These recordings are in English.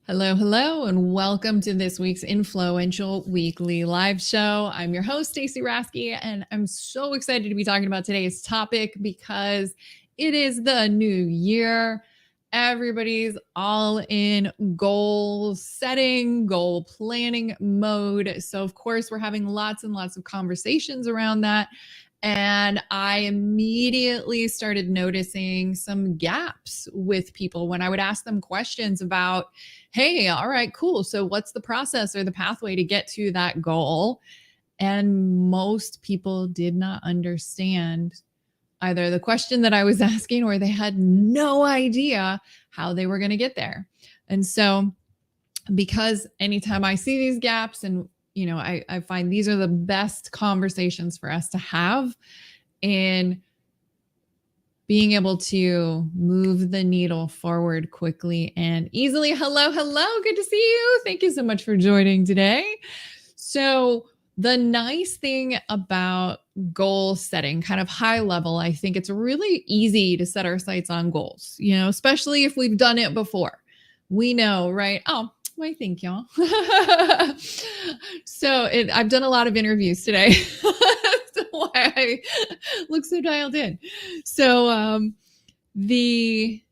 Hello, hello, and welcome to this week's Influential Weekly Live Show. I'm your host, Stacy, and I'm so excited to be talking about today's topic because it is the new year. Everybody's all in goal setting, goal planning mode. So, of course, we're having lots and lots of conversations around that. And I immediately started noticing some gaps with people when I would ask them questions about, hey, all right, cool. So, what's the process or the pathway to get to that goal? And most people did not understand either the question that I was asking or they had no idea how they were going to get there. And so, because anytime I see these gaps and I find these are the best conversations for us to have in being able to move the needle forward quickly and easily. Hello, hello. Good to see you. Thank you so much for joining today. So the nice thing about goal setting, kind of high level, I think it's really easy to set our sights on goals, especially if we've done it before. We know, right? Oh, why, thank y'all. So I've done a lot of interviews today. That's why I look so dialed in. So the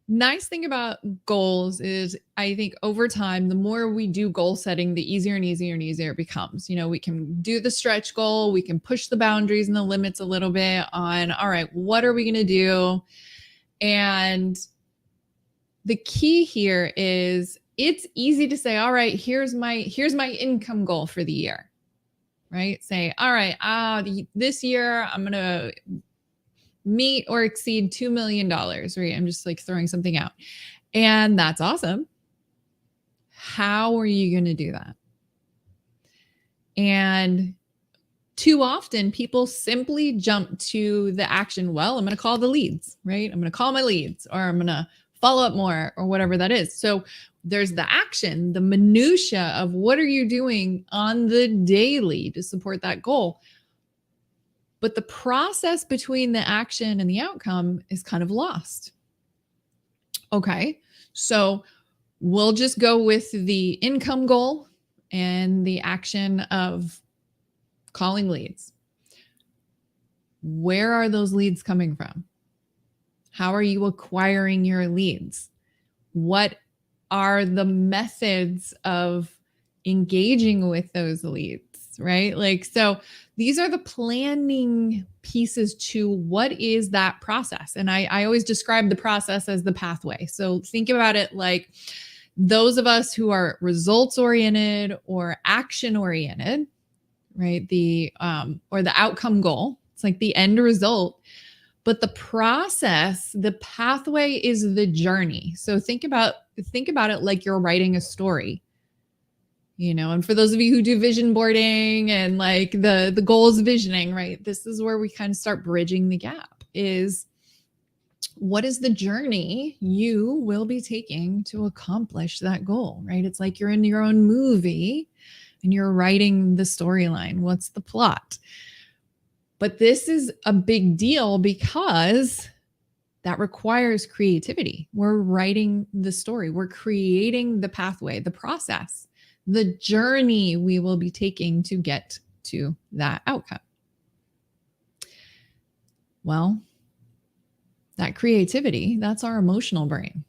nice thing about goals is I think over time, the more we do goal setting, the easier and easier and easier it becomes. We can do the stretch goal. We can push the boundaries and the limits a little bit on, all right, what are we going to do? And the key here is it's easy to say, all right, here's my income goal for the year, right? Say, all right, this year I'm going to meet or exceed $2 million, right? I'm just like throwing something out. And that's awesome. How are you going to do that? And too often people simply jump to the action. Well, I'm going to call the leads, right? I'm going to call my leads, or I'm going to follow up more, or whatever that is. So there's the action, the minutia of what are you doing on the daily to support that goal. But the process between the action and the outcome is kind of lost. Okay, so we'll just go with the income goal and the action of calling leads. Where are those leads coming from? How are you acquiring your leads? What are the methods of engaging with those leads, right? Like, so these are the planning pieces to what is that process. And I always describe the process as the pathway. So think about it like those of us who are results oriented or action oriented, right? Or the outcome goal. It's like the end result. But the process, the pathway is the journey. So think about it like you're writing a story, and for those of you who do vision boarding and like the goals visioning, right? This is where we kind of start bridging the gap is what is the journey you will be taking to accomplish that goal, right? It's like you're in your own movie and you're writing the storyline. What's the plot? But this is a big deal because that requires creativity. We're writing the story. We're creating the pathway, the process, the journey we will be taking to get to that outcome. Well, that creativity, that's our emotional brain.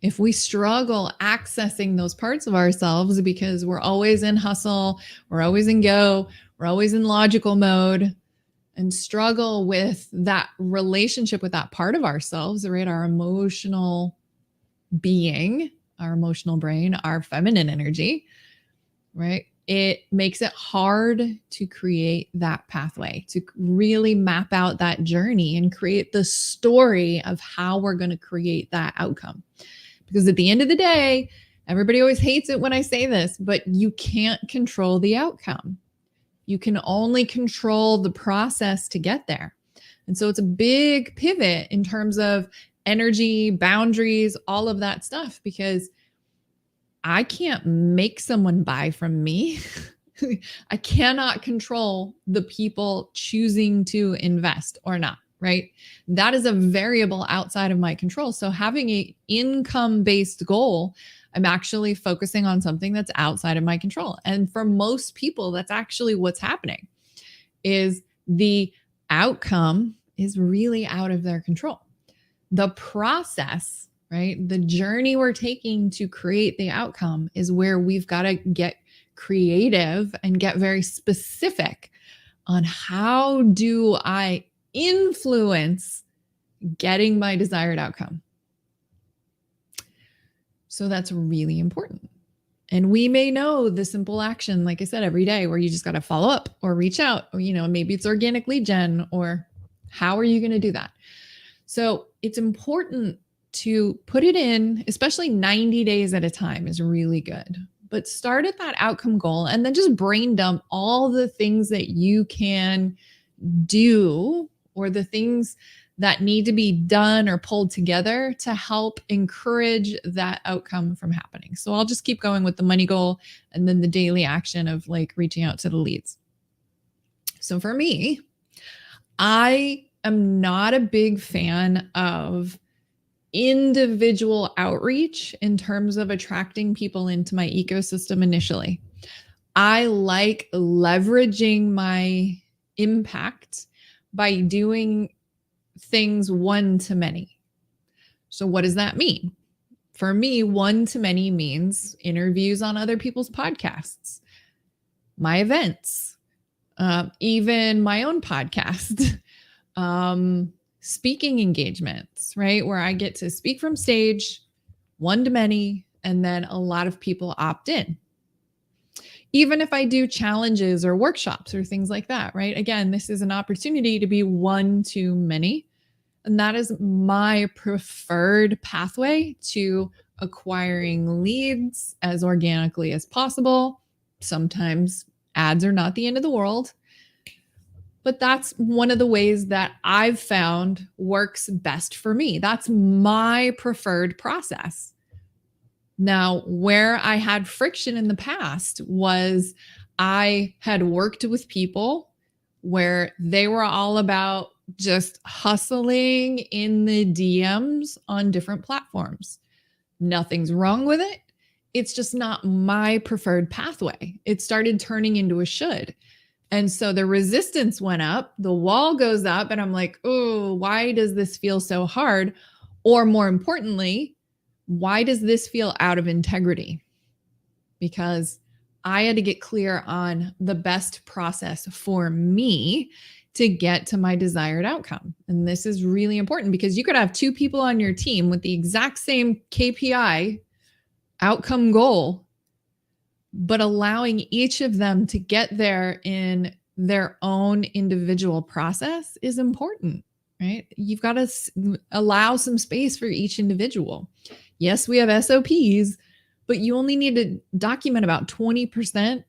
If we struggle accessing those parts of ourselves because we're always in hustle, we're always in go, we're always in logical mode, and struggle with that relationship with that part of ourselves, right? Our emotional being, our emotional brain, our feminine energy, right? It makes it hard to create that pathway, to really map out that journey and create the story of how we're going to create that outcome. Because at the end of the day, everybody always hates it when I say this, but you can't control the outcome. You can only control the process to get there. And so it's a big pivot in terms of energy, boundaries, all of that stuff, because I can't make someone buy from me. I cannot control the people choosing to invest or not, right? That is a variable outside of my control. So having an income-based goal I'm actually focusing on something that's outside of my control. And for most people, that's actually what's happening is the outcome is really out of their control. The process, right? The journey we're taking to create the outcome is where we've got to get creative and get very specific on how do I influence getting my desired outcome. So that's really important. And we may know the simple action, like I said, every day where you just got to follow up or reach out, or, maybe it's organic lead gen, or how are you going to do that? So it's important to put it in, especially 90 days at a time is really good. But start at that outcome goal and then just brain dump all the things that you can do or the things that need to be done or pulled together to help encourage that outcome from happening. So I'll just keep going with the money goal and then the daily action of like reaching out to the leads. So for me, I am not a big fan of individual outreach in terms of attracting people into my ecosystem initially. I like leveraging my impact by doing things one to many. So what does that mean? For me, one to many means interviews on other people's podcasts, my events, even my own podcast, speaking engagements, right? Where I get to speak from stage, one to many, and then a lot of people opt in. Even if I do challenges or workshops or things like that, right? Again, this is an opportunity to be one to many. And that is my preferred pathway to acquiring leads as organically as possible. Sometimes ads are not the end of the world, but that's one of the ways that I've found works best for me. That's my preferred process. Now, where I had friction in the past was I had worked with people where they were all about just hustling in the DMs on different platforms. Nothing's wrong with it. It's just not my preferred pathway. It started turning into a should. And so the resistance went up, the wall goes up, and I'm like, oh, why does this feel so hard? Or more importantly, why does this feel out of integrity? Because I had to get clear on the best process for me to get to my desired outcome. And this is really important because you could have two people on your team with the exact same KPI outcome goal, but allowing each of them to get there in their own individual process is important, right? You've got to allow some space for each individual. Yes, we have SOPs, but you only need to document about 20%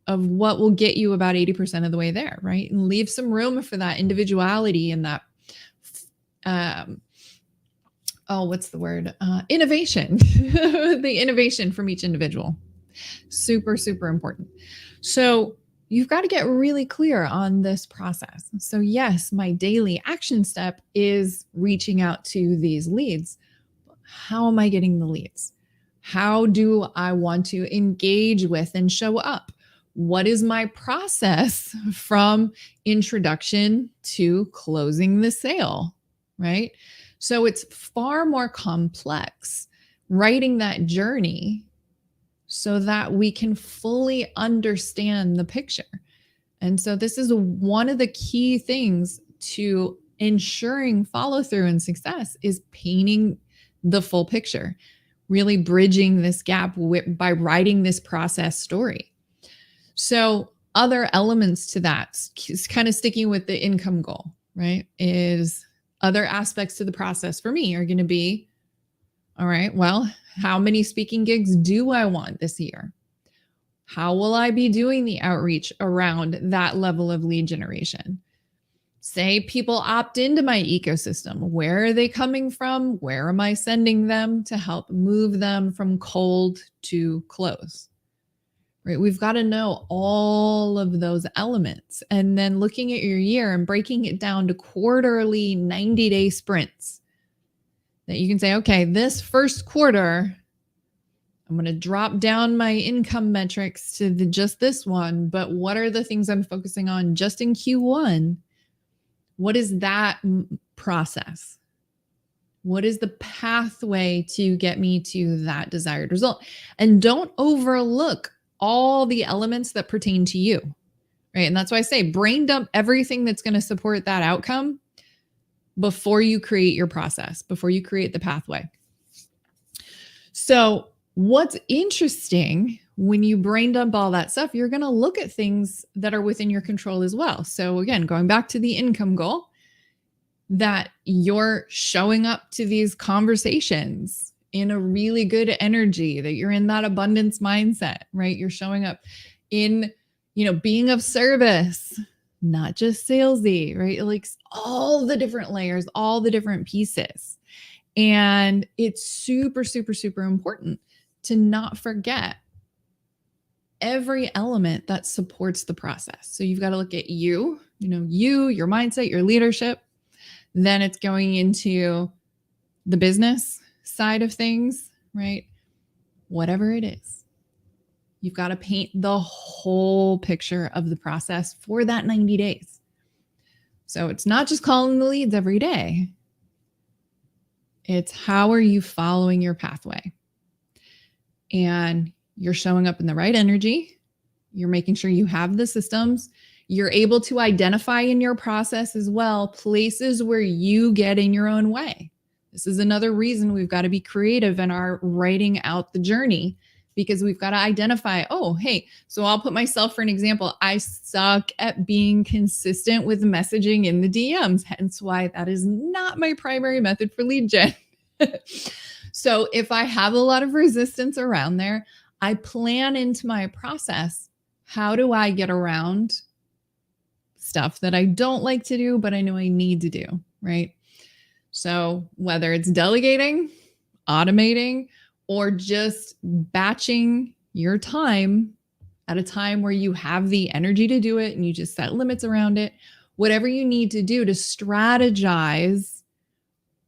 of what will get you about 80% of the way there, right? And leave some room for that individuality and that, innovation, the innovation from each individual. Super, super important. So you've got to get really clear on this process. So yes, my daily action step is reaching out to these leads. How am I getting the leads? How do I want to engage with and show up? What is my process from introduction to closing the sale, right? So it's far more complex writing that journey so that we can fully understand the picture. And so this is one of the key things to ensuring follow through and success is painting the full picture, really bridging this gap by writing this process story. So other elements to that, kind of sticking with the income goal, right, is other aspects to the process for me are going to be, all right, well, how many speaking gigs do I want this year? How will I be doing the outreach around that level of lead generation? Say people opt into my ecosystem. Where are they coming from? Where am I sending them to help move them from cold to close? Right? We've got to know all of those elements. And then looking at your year and breaking it down to quarterly 90-day sprints that you can say, okay, this first quarter, I'm going to drop down my income metrics to just this one, but what are the things I'm focusing on just in Q1? What is that process? What is the pathway to get me to that desired result? And don't overlook all the elements that pertain to you, right? And that's why I say brain dump everything that's going to support that outcome before you create your process, before you create the pathway. So what's interesting when you brain dump all that stuff, you're going to look at things that are within your control as well. So again, going back to the income goal, that you're showing up to these conversations in a really good energy, that you're in that abundance mindset, right? You're showing up in, being of service, not just salesy, right? Like all the different layers, all the different pieces. And it's super, super, super important to not forget every element that supports the process. So you've got to look at you, your mindset, your leadership. Then it's going into the business side of things, right? Whatever it is, you've got to paint the whole picture of the process for that 90 days. So it's not just calling the leads every day. It's how are you following your pathway? And you're showing up in the right energy. You're making sure you have the systems. You're able to identify in your process as well places where you get in your own way. This is another reason we've got to be creative in our writing out the journey, because we've got to identify, oh, hey, so I'll put myself for an example. I suck at being consistent with messaging in the DMs, hence why that is not my primary method for lead gen. So if I have a lot of resistance around there, I plan into my process, how do I get around stuff that I don't like to do, but I know I need to do, right? So whether it's delegating, automating, or just batching your time at a time where you have the energy to do it and you just set limits around it, whatever you need to do to strategize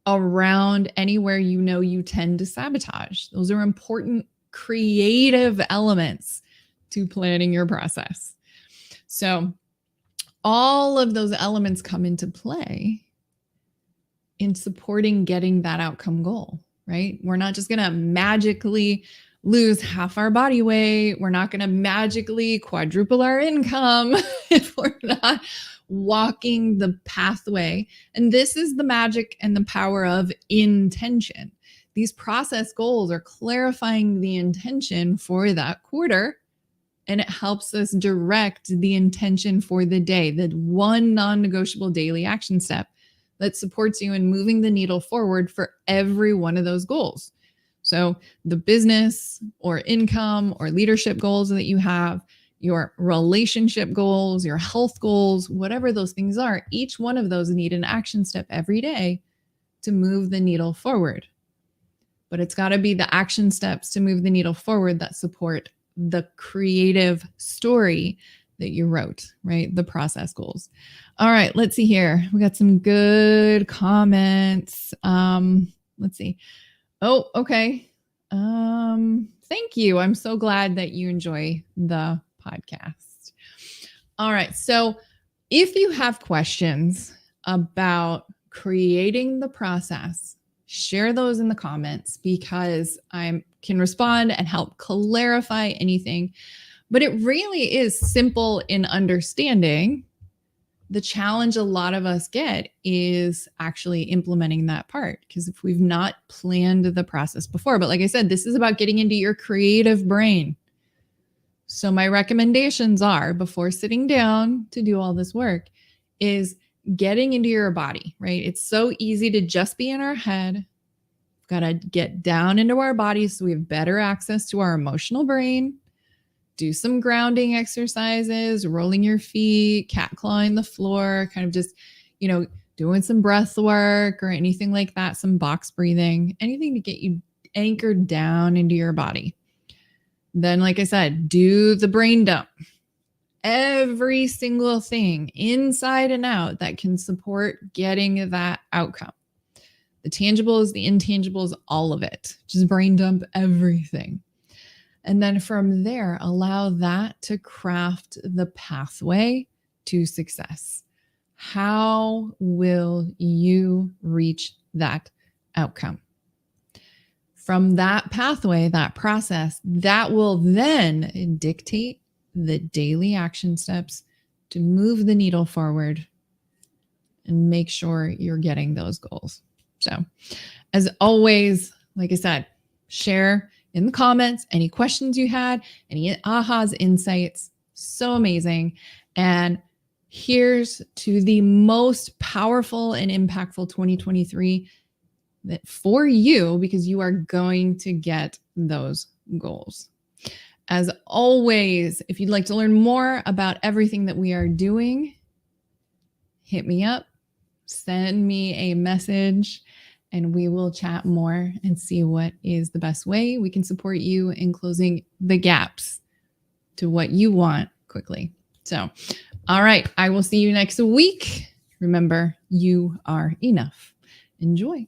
around anywhere you tend to sabotage. Those are important creative elements to planning your process. So all of those elements come into play in supporting getting that outcome goal, right? We're not just going to magically lose half our body weight. We're not going to magically quadruple our income if we're not walking the pathway. And this is the magic and the power of intention. These process goals are clarifying the intention for that quarter, and it helps us direct the intention for the day, the one non-negotiable daily action step that supports you in moving the needle forward for every one of those goals. So the business or income or leadership goals that you have, your relationship goals, your health goals, whatever those things are, each one of those need an action step every day to move the needle forward. But it's got to be the action steps to move the needle forward that support the creative story that you wrote, right? The process goals. All right, let's see here. We got some good comments. Let's see. Oh, okay. Thank you. I'm so glad that you enjoy the podcast. All right. So if you have questions about creating the process, share those in the comments, because I can respond and help clarify anything. But it really is simple in understanding. The challenge a lot of us get is actually implementing that part, because if we've not planned the process before, but like I said, this is about getting into your creative brain. So my recommendations are, before sitting down to do all this work, is getting into your body, right? It's so easy to just be in our head. We've got to get down into our body so we have better access to our emotional brain. Do some grounding exercises, rolling your feet, cat clawing the floor, kind of just, doing some breath work or anything like that, some box breathing, anything to get you anchored down into your body. Then, like I said, do the brain dump. Every single thing inside and out that can support getting that outcome. The tangibles, the intangibles, all of it. Just brain dump everything. And then from there, allow that to craft the pathway to success. How will you reach that outcome? From that pathway, that process, that will then dictate the daily action steps to move the needle forward and make sure you're getting those goals. So, as always, like I said, share in the comments any questions you had, any ahas, insights. So amazing. And here's to the most powerful and impactful 2023 that for you, because you are going to get those goals. As always, if you'd like to learn more about everything that we are doing, hit me up, send me a message, and we will chat more and see what is the best way we can support you in closing the gaps to what you want quickly. So, all right, I will see you next week. Remember, you are enough. Enjoy.